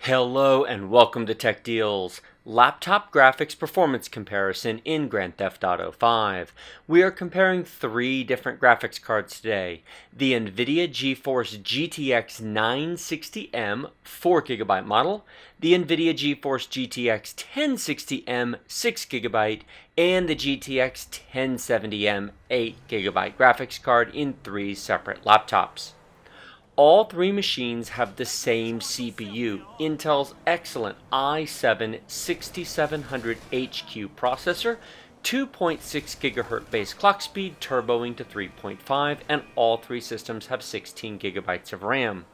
Hello and welcome to Tech Deals, laptop graphics performance comparison in Grand Theft Auto 5. We are comparing three different graphics cards today. The NVIDIA GeForce GTX 960M 4GB model, the NVIDIA GeForce GTX 1060M 6GB, and the GTX 1070M 8GB graphics card in three separate laptops. All three machines have the same CPU, Intel's excellent i7-6700HQ processor, 2.6 GHz base clock speed, turboing to 3.5, and all three systems have 16 GB of RAM.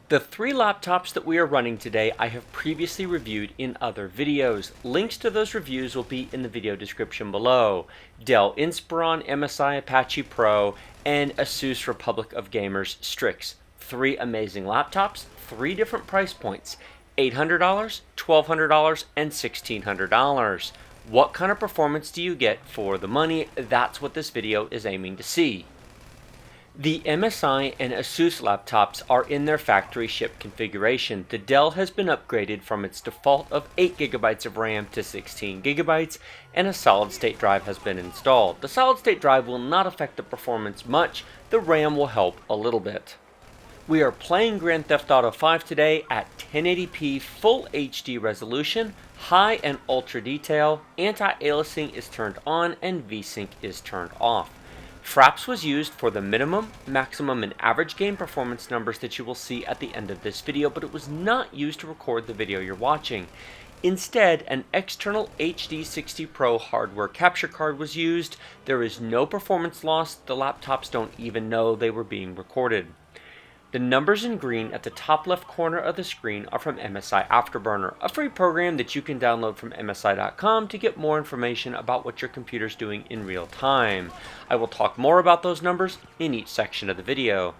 The three laptops that we are running today I have previously reviewed in other videos. Links to those reviews will be in the video description below. Dell Inspiron MSI Apache Pro and Asus Republic of Gamers Strix. Three amazing laptops, three different price points, $800, $1,200, and $1,600. What kind of performance do you get for the money? That's what this video is aiming to see. The MSI and Asus laptops are in their factory ship configuration. The Dell has been upgraded from its default of 8GB of RAM to 16GB, and a solid-state drive has been installed. The solid-state drive will not affect the performance much. The RAM will help a little bit. We are playing Grand Theft Auto 5 today at 1080p Full HD resolution, high and ultra detail, anti-aliasing is turned on, and VSync is turned off. Fraps was used for the minimum, maximum, and average game performance numbers that you will see at the end of this video, but it was not used to record the video you're watching. Instead, an external HD60 Pro hardware capture card was used. There is no performance loss. The laptops don't even know they were being recorded. The numbers in green at the top left corner of the screen are from MSI Afterburner, a free program that you can download from MSI.com to get more information about what your computer's doing in real time. I will talk more about those numbers in each section of the video.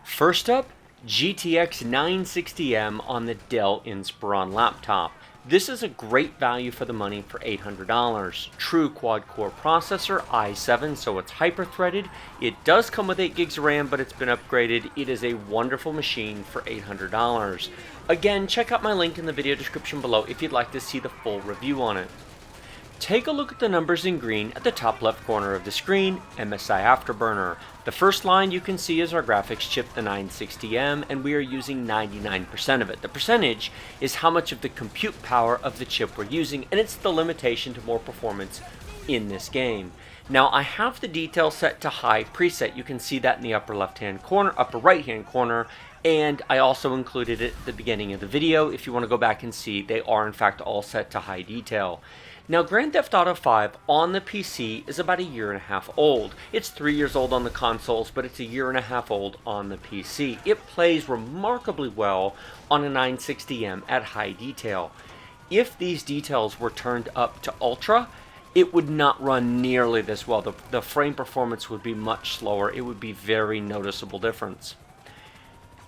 First up, GTX 960M on the Dell Inspiron laptop. This is a great value for the money for $800. True quad-core processor, i7, so it's hyper-threaded. It does come with 8 gigs of RAM, but it's been upgraded. It is a wonderful machine for $800. Again, check out my link in the video description below if you'd like to see the full review on it. Take a look at the numbers in green at the top left corner of the screen, MSI Afterburner. The first line you can see is our graphics chip, the 960M, and we are using 99% of it. The percentage is how much of the compute power of the chip we're using, and it's the limitation to more performance in this game. Now I have the detail set to high preset. You can see that in the upper left-hand corner, upper right-hand corner, and I also included it at the beginning of the video. If you want to go back and see, they are in fact all set to high detail. Now, Grand Theft Auto 5 on the PC is about a year and a half old. It's 3 years old on the consoles, but it's a year and a half old on the PC. It plays remarkably well on a 960M at high detail. If these details were turned up to ultra, it would not run nearly this well. The frame performance would be much slower. It would be very noticeable difference.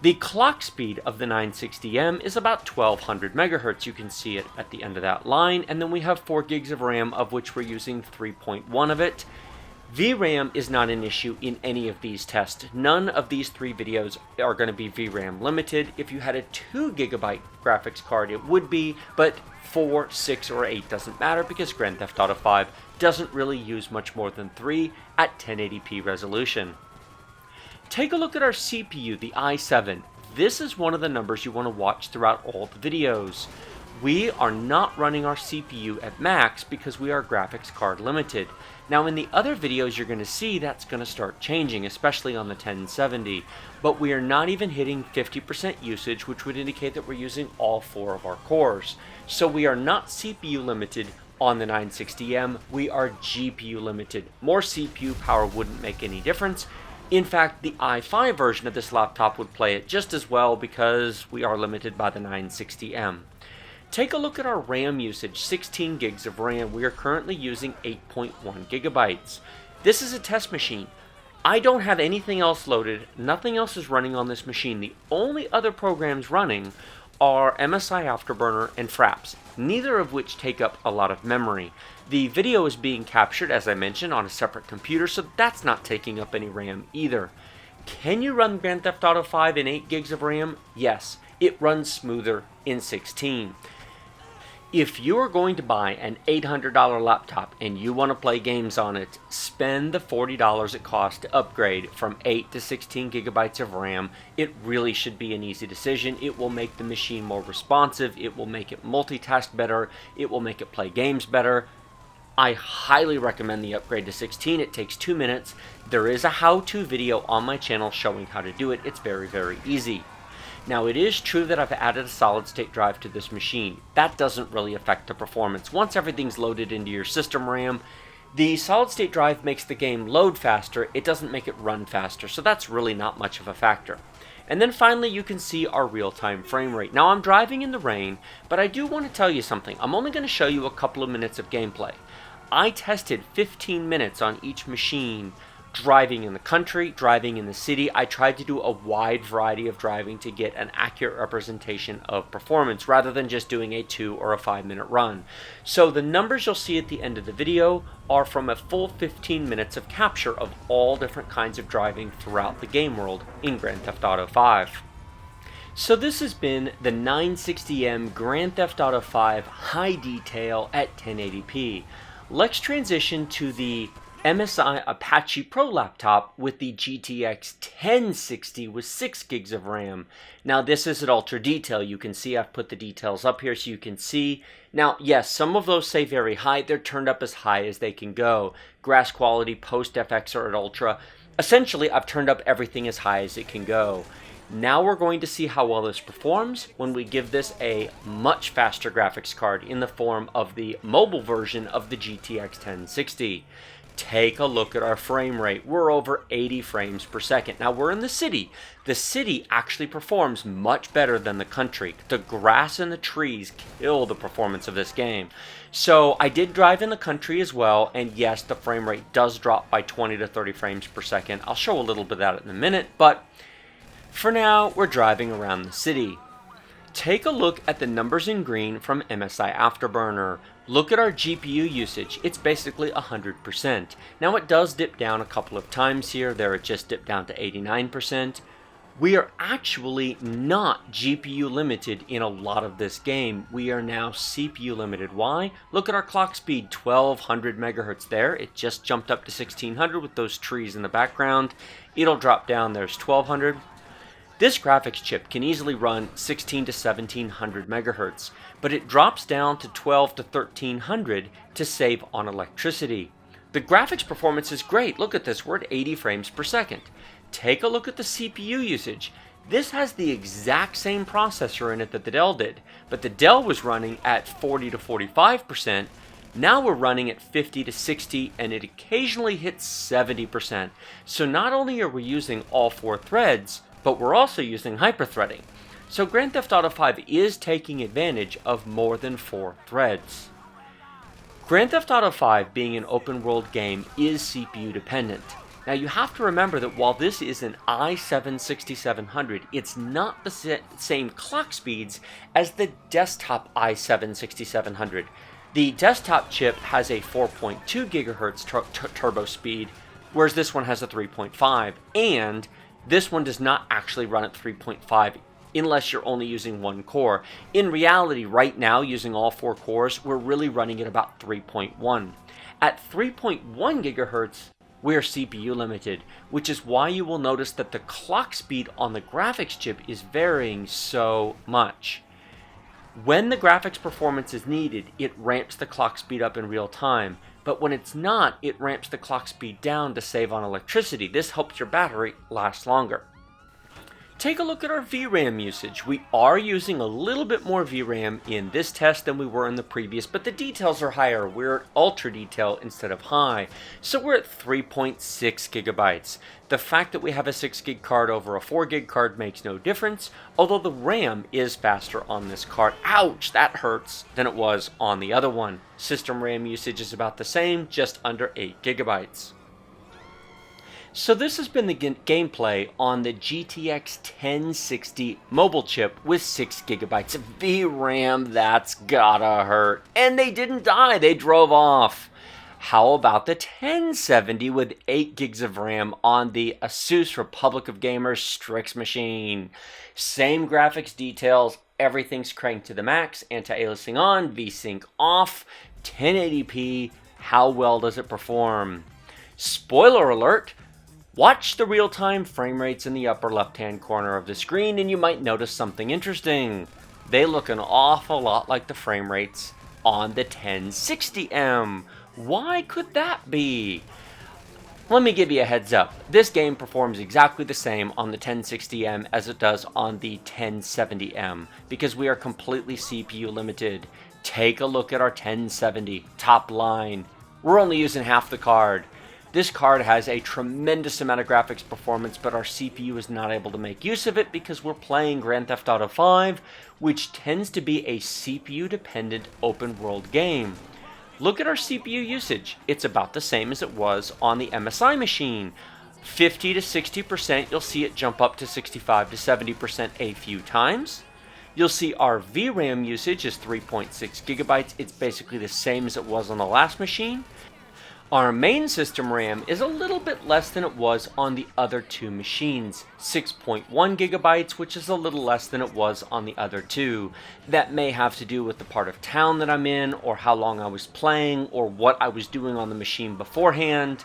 The clock speed of the 960M is about 1200 megahertz. You can see it at the end of that line. And then we have 4 gigs of RAM, of which we're using 3.1 of it. VRAM is not an issue in any of these tests. None of these three videos are going to be VRAM limited. If you had a 2 gigabyte graphics card, it would be, but 4, 6, or 8 doesn't matter because Grand Theft Auto 5 doesn't really use much more than 3 at 1080p resolution. Take a look at our CPU, the i7. This is one of the numbers you want to watch throughout all the videos. We are not running our CPU at max because we are graphics card limited. Now in the other videos you're going to see that's going to start changing, especially on the 1070. But we are not even hitting 50% usage, which would indicate that we're using all 4 of our cores. So we are not CPU limited on the 960M, we are GPU limited. More CPU power wouldn't make any difference. In fact, the i5 version of this laptop would play it just as well because we are limited by the 960M. Take a look at our RAM usage, 16 gigs of RAM. We are currently using 8.1 gigabytes. This is a test machine. I don't have anything else loaded. Nothing else is running on this machine. The only other programs running are MSI Afterburner and Fraps, neither of which take up a lot of memory. The video is being captured, as I mentioned, on a separate computer, so that's not taking up any RAM either. Can you run Grand Theft Auto 5 in 8 gigs of RAM? Yes. it runs smoother in 16. If you are going to buy an $800 laptop and you want to play games on it, spend the $40 it costs to upgrade from 8 to 16 gigabytes of RAM. It really should be an easy decision. It will make the machine more responsive. It will make it multitask better. It will make it play games better. I highly recommend the upgrade to 16. It takes 2 minutes. There is a how-to video on my channel showing how to do it. It's very, very easy. Now, it is true that I've added a solid-state drive to this machine. That doesn't really affect the performance. Once everything's loaded into your system RAM, the solid-state drive makes the game load faster. It doesn't make it run faster, so that's really not much of a factor. And then finally, you can see our real-time frame rate. Now, I'm driving in the rain, but I do want to tell you something. I'm only going to show you a couple of minutes of gameplay. I tested 15 minutes on each machine, driving in the country, driving in the city. I tried to do a wide variety of driving to get an accurate representation of performance rather than just doing a 2 or a 5 minute run. So the numbers you'll see at the end of the video are from a full 15 minutes of capture of all different kinds of driving throughout the game world in Grand Theft Auto 5. So this has been the 960M Grand Theft Auto 5 high detail at 1080p. Let's transition to the MSI Apache Pro laptop with the GTX 1060 with 6 gigs of RAM. Now this is at ultra detail. You can see I've put the details up here so you can see. Now yes, some of those say very high. They're turned up as high as they can go. Grass quality, post FX are at ultra. Essentially, I've turned up everything as high as it can go. Now we're going to see how well this performs when we give this a much faster graphics card in the form of the mobile version of the GTX 1060. Take a look at our frame rate. We're over 80 frames per second. Now we're in the city. The city actually performs much better than the country. The grass and the trees kill the performance of this game. So I did drive in the country as well, and yes, the frame rate does drop by 20 to 30 frames per second. I'll show a little bit of that in a minute, but for now, we're driving around the city. Take a look at the numbers in green from MSI Afterburner. Look at our GPU usage. It's basically 100%. Now it does dip down a couple of times here. There it just dipped down to 89%. We are actually not GPU limited in a lot of this game. We are now CPU limited. Why? Look at our clock speed, 1200 megahertz there. It just jumped up to 1600 with those trees in the background. It'll drop down. There's 1200. This graphics chip can easily run 16 to 1700 megahertz, but it drops down to 12 to 1300 to save on electricity. The graphics performance is great. Look at this, we're at 80 frames per second. Take a look at the CPU usage. This has the exact same processor in it that the Dell did, but the Dell was running at 40 to 45%. Now we're running at 50 to 60, and it occasionally hits 70%. So not only are we using all 4 threads, but we're also using hyperthreading. So Grand Theft Auto 5 is taking advantage of more than 4 threads. Grand Theft Auto 5, being an open world game, is CPU dependent. Now you have to remember that while this is an i7 6700, it's not the same clock speeds as the desktop i7 6700. The desktop chip has a 4.2 gigahertz turbo speed, whereas this one has a 3.5, and this one does not actually run at 3.5 unless you're only using 1 core. In reality, right now, using all 4 cores, we're really running at about 3.1. At 3.1 gigahertz, we're CPU limited, which is why you will notice that the clock speed on the graphics chip is varying so much. When the graphics performance is needed, it ramps the clock speed up in real time. But when it's not, it ramps the clock speed down to save on electricity. This helps your battery last longer. Take a look at our VRAM usage. We are using a little bit more VRAM in this test than we were in the previous, but the details are higher. We're at ultra detail instead of high. So we're at 3.6 gigabytes. The fact that we have a 6 gig card over a 4 gig card makes no difference, although the RAM is faster on this card. Ouch, that hurts, than it was on the other one. System RAM usage is about the same, just under 8 gigabytes. So this has been the gameplay on the GTX 1060 mobile chip with 6 gigabytes of VRAM. That's gotta hurt. And they didn't die, they drove off. How about the 1070 with 8 gigs of RAM on the Asus Republic of Gamers Strix machine? Same graphics details, everything's cranked to the max, anti-aliasing on, VSync off, 1080p. How well does it perform? Spoiler alert! Watch the real-time frame rates in the upper left-hand corner of the screen and you might notice something interesting. They look an awful lot like the frame rates on the 1060M. Why could that be? Let me give you a heads up. This game performs exactly the same on the 1060M as it does on the 1070M because we are completely CPU limited. Take a look at our 1070 top line. We're only using half the card. This card has a tremendous amount of graphics performance, but our CPU is not able to make use of it because we're playing Grand Theft Auto 5, which tends to be a CPU-dependent open-world game. Look at our CPU usage. It's about the same as it was on the MSI machine. 50 to 60%, you'll see it jump up to 65 to 70% a few times. You'll see our VRAM usage is 3.6 gigabytes. It's basically the same as it was on the last machine. Our main system RAM is a little bit less than it was on the other two machines, 6.1 gigabytes, which is a little less than it was on the other two. That may have to do with the part of town that I'm in, or how long I was playing, or what I was doing on the machine beforehand.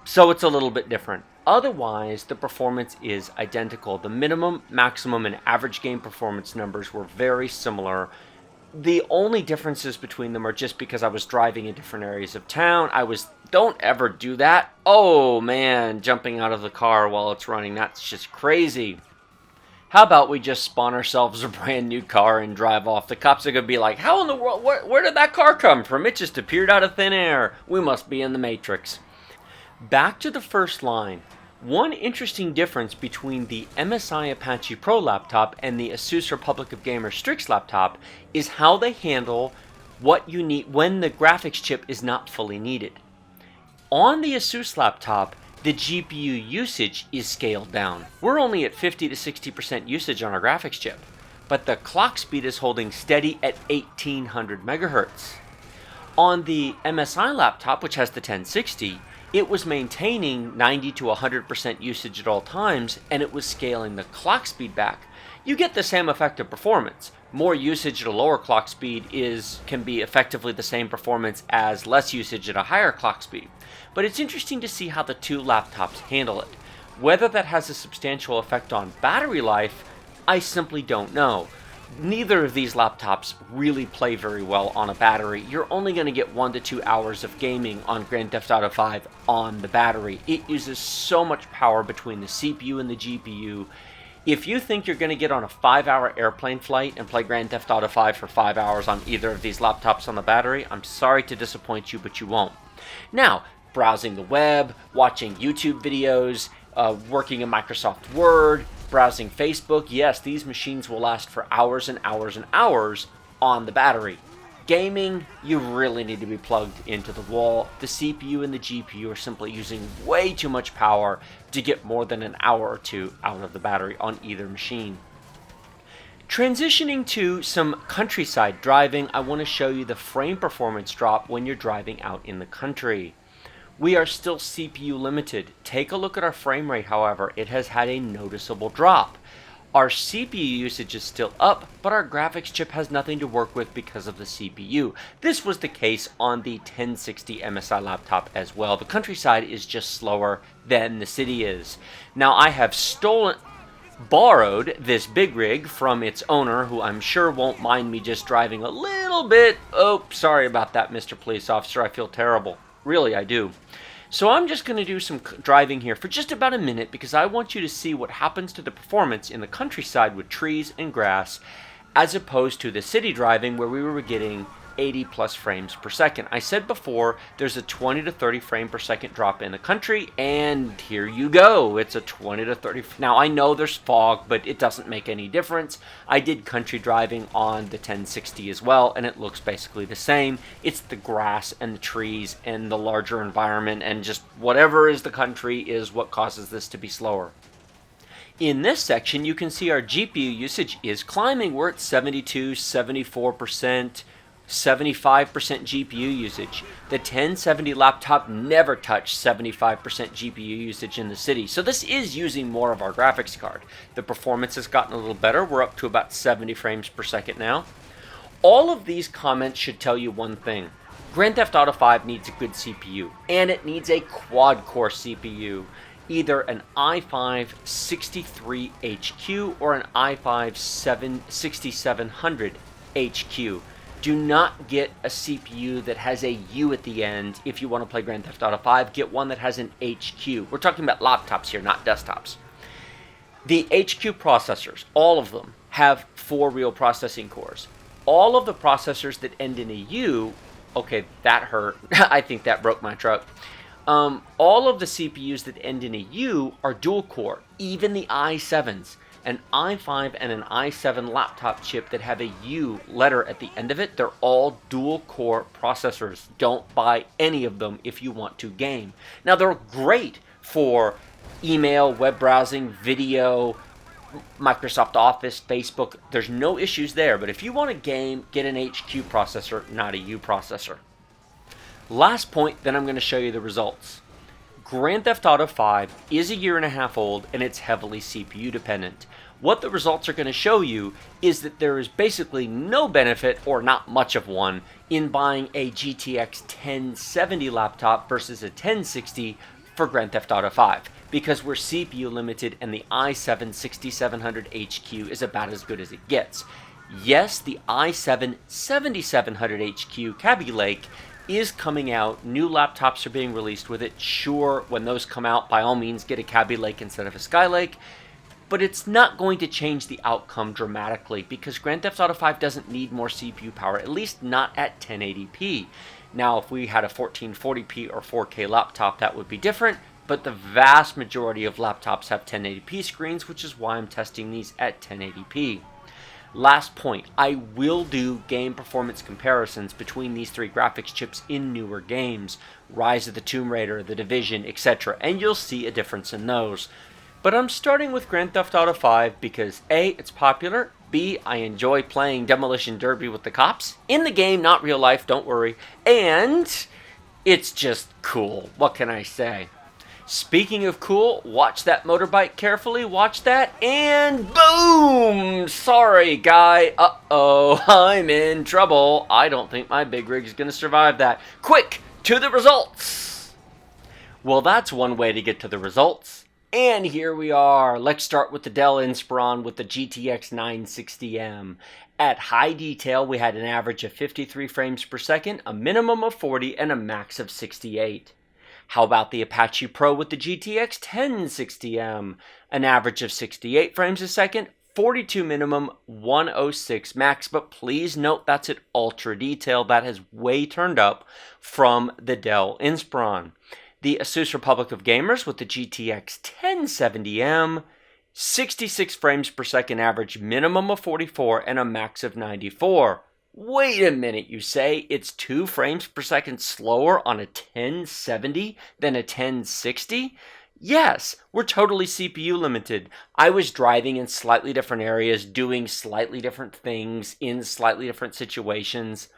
So it's a little bit different. Otherwise, the performance is identical. The minimum, maximum, and average game performance numbers were very similar. The only differences between them are just because I was driving in different areas of town. Don't ever do that. Oh man, jumping out of the car while it's running, that's just crazy. How about we just spawn ourselves a brand new car and drive off? The cops are going to be like, how in the world, where did that car come from? It just appeared out of thin air. We must be in the Matrix. Back to the first line. One interesting difference between the MSI Apache Pro laptop and the Asus Republic of Gamers Strix laptop is how they handle what you need when the graphics chip is not fully needed. On the Asus laptop, the GPU usage is scaled down. We're only at 50 to 60% usage on our graphics chip, but the clock speed is holding steady at 1800 megahertz. On the MSI laptop, which has the 1060, it was maintaining 90 to 100% usage at all times, and it was scaling the clock speed back. You get the same effective performance. More usage at a lower clock speed can be effectively the same performance as less usage at a higher clock speed. But it's interesting to see how the two laptops handle it. Whether that has a substantial effect on battery life, I simply don't know. Neither of these laptops really play very well on a battery. You're only going to get 1 to 2 hours of gaming on Grand Theft Auto 5 on the battery. It uses so much power between the CPU and the GPU. If you think you're going to get on a 5-hour airplane flight and play Grand Theft Auto 5 for 5 hours on either of these laptops on the battery, I'm sorry to disappoint you, but you won't. Now, browsing the web, watching YouTube videos, working in Microsoft Word, browsing Facebook, yes, these machines will last for hours and hours and hours on the battery. Gaming, you really need to be plugged into the wall. The CPU and the GPU are simply using way too much power to get more than an hour or two out of the battery on either machine. Transitioning to some countryside driving, I want to show you the frame performance drop when you're driving out in the country. We are still CPU limited. Take a look at our frame rate, however. It has had a noticeable drop. Our CPU usage is still up, but our graphics chip has nothing to work with because of the CPU. This was the case on the 1060 MSI laptop as well. The countryside is just slower than the city is. Now, I have borrowed this big rig from its owner, who I'm sure won't mind me just driving a little bit. Oh, sorry about that, Mr. Police Officer. I feel terrible. Really, I do. So I'm just going to do some driving here for just about a minute because I want you to see what happens to the performance in the countryside with trees and grass as opposed to the city driving where we were getting 80 plus frames per second. I said before there's a 20 to 30 frame per second drop in the country, and here you go. It's a 20 to 30. Now I know there's fog, but it doesn't make any difference. I did country driving on the 1060 as well, and it looks basically the same. It's the grass and the trees and the larger environment, and just whatever is the country is what causes this to be slower. In this section, you can see our GPU usage is climbing. We're at 72, 74%. 75% GPU usage. The 1070 laptop never touched 75% GPU usage in the city, so this is using more of our graphics card. The performance has gotten a little better. We're up to about 70 frames per second now. All of these comments should tell you one thing. Grand Theft Auto 5 needs a good CPU, and it needs a quad-core CPU, either an i5-63HQ or an i5-6700 HQ. Do not get a CPU that has a U at the end if you want to play Grand Theft Auto 5. Get one that has an HQ. We're talking about laptops here, not desktops. The HQ processors, all of them, have 4 real processing cores. All of the processors that end in a U, okay, that hurt. I think that broke my truck. All of the CPUs that end in a U are dual core, even the i7s. An i5 and an i7 laptop chip that have a U letter at the end of it, they're all dual core processors. Don't buy any of them if you want to game. Now, they're great for email, web browsing, video, Microsoft Office, Facebook. There's no issues there, but if you want to game, get an HQ processor, not a U processor. Last point, then I'm going to show you the results. Grand Theft Auto 5 is a year and a half old, and it's heavily CPU dependent. What the results are going to show you is that there is basically no benefit, or not much of one, in buying a GTX 1070 laptop versus a 1060 for Grand Theft Auto 5, because we're CPU limited and the i7-6700HQ is about as good as it gets. Yes, the i7-7700HQ Kaby Lake is coming out. New laptops are being released with it. Sure, when those come out, by all means, get a Kaby Lake instead of a Skylake. But it's not going to change the outcome dramatically because Grand Theft Auto 5 doesn't need more CPU power, at least not at 1080p. Now, if we had a 1440p or 4K laptop, that would be different. But the vast majority of laptops have 1080p screens, which is why I'm testing these at 1080p. Last point, I will do game performance comparisons between these 3 graphics chips in newer games, Rise of the Tomb Raider, The Division, etc., and you'll see a difference in those. But I'm starting with Grand Theft Auto 5 because A, it's popular, B, I enjoy playing Demolition Derby with the cops, in the game, not real life, don't worry, and it's just cool. What can I say? Speaking of cool, watch that motorbike carefully, watch that, and boom! Sorry, guy, uh-oh, I'm in trouble. I don't think my big rig is going to survive that. Quick, to the results! Well, that's one way to get to the results. And here we are. Let's start with the Dell Inspiron with the GTX 960M. At high detail, we had an average of 53 frames per second, a minimum of 40, and a max of 68. How about the Apache Pro with the GTX 1060M? An average of 68 frames a second, 42 minimum, 106 max, but please note that's at ultra detail. That has way turned up from the Dell Inspiron. The Asus Republic of Gamers with the GTX 1070M, 66 frames per second average, minimum of 44, and a max of 94. Wait a minute, you say? It's 2 frames per second slower on a 1070 than a 1060? Yes, we're totally CPU limited. I was driving in slightly different areas, doing slightly different things in slightly different situations.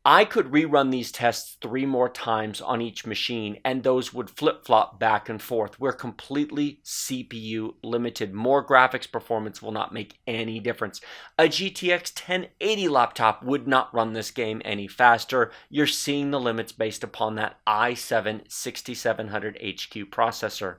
I could rerun these tests 3 more times on each machine, and those would flip-flop back and forth. We're completely CPU limited. More graphics performance will not make any difference. A GTX 1080 laptop would not run this game any faster. You're seeing the limits based upon that i7-6700HQ processor.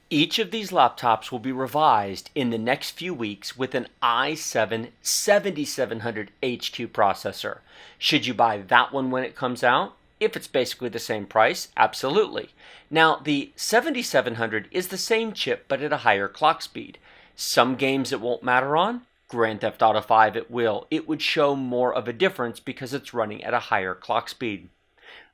Each of these laptops will be revised in the next few weeks with an i7-7700HQ processor. Should you buy that one when it comes out? If it's basically the same price, absolutely. Now, the 7700 is the same chip but at a higher clock speed. Some games it won't matter on. Grand Theft Auto 5 it will. It would show more of a difference because it's running at a higher clock speed.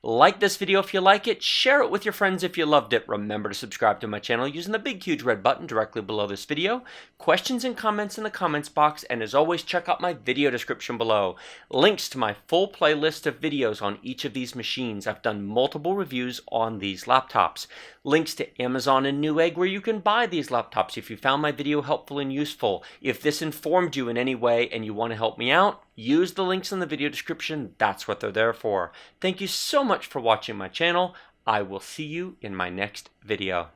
Like this video if you like it, share it with your friends if you loved it. Remember to subscribe to my channel using the big huge red button directly below this video. Questions and comments in the comments box, and as always, check out my video description below. Links to my full playlist of videos on each of these machines. I've done multiple reviews on these laptops. Links to Amazon and Newegg where you can buy these laptops if you found my video helpful and useful. If this informed you in any way and you want to help me out, use the links in the video description. That's what they're there for. Thank you so much for watching my channel. I will see you in my next video.